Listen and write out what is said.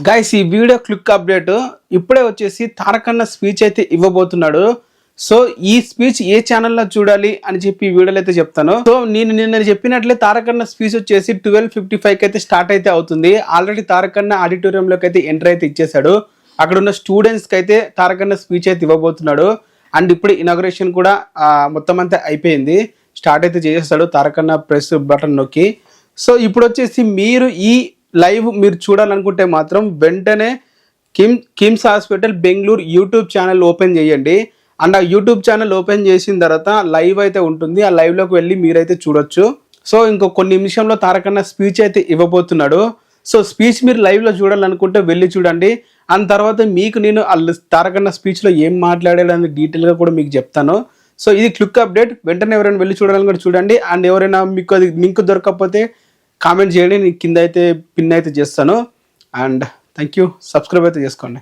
Guys ఈ video click update ఇప్పుడే వచ్చేసి తారకన్న స్పీచ్ అయితే ఇవ్వబోతున్నాడు. సో ఈ స్పీచ్ ఏ ఛానల్లో చూడాలి అని చెప్పి ఈ వీడియోలో అయితే చెప్తాను. సో నేను నిన్న చెప్పినట్లే తారకన్న స్పీచ్ వచ్చేసి 12:55 అయితే స్టార్ట్ అయితే అవుతుంది. ఆల్రెడీ తారకన్న ఆడిటోరియంలోకి అయితే ఎంటర్ అయితే ఇచ్చేసాడు. అక్కడ ఉన్న స్టూడెంట్స్కి అయితే తారకన్న స్పీచ్ అయితే ఇవ్వబోతున్నాడు. అండ్ ఇప్పుడు ఇనాగ్రేషన్ కూడా మొత్తం అంతా అయిపోయింది. స్టార్ట్ అయితే చేసేస్తాడు తారకన్న ప్రెస్ బటన్ నొక్కి. సో ఇప్పుడు వచ్చేసి మీరు ఈ లైవ్ మీరు చూడాలనుకుంటే మాత్రం వెంటనే KIMS hospital Bengaluru YouTube channel open చేయండి. అండ్ ఆ యూట్యూబ్ ఛానల్ ఓపెన్ చేసిన తర్వాత లైవ్ అయితే ఉంటుంది. ఆ లైవ్లోకి వెళ్ళి మీరైతే చూడొచ్చు. సో ఇంకో కొన్ని నిమిషంలో తారకన్న స్పీచ్ అయితే ఇవ్వబోతున్నాడు. సో స్పీచ్ మీరు లైవ్లో చూడాలనుకుంటే వెళ్ళి చూడండి. అండ్ తర్వాత మీకు నేను తారకన్న స్పీచ్లో ఏం మాట్లాడాలని డీటెయిల్గా కూడా మీకు చెప్తాను. సో ఇది క్లిక్ అప్డేట్. వెంటనే ఎవరైనా వెళ్ళి చూడాలనుకుంటే చూడండి. అండ్ ఎవరైనా మీకు అది లింక్ దొరకకపోతే కామెంట్ చేయండి, నేను కింద అయితే పిన్ అయితే చేస్తాను. And thank you. సబ్స్క్రైబ్ అయితే చేసుకోండి.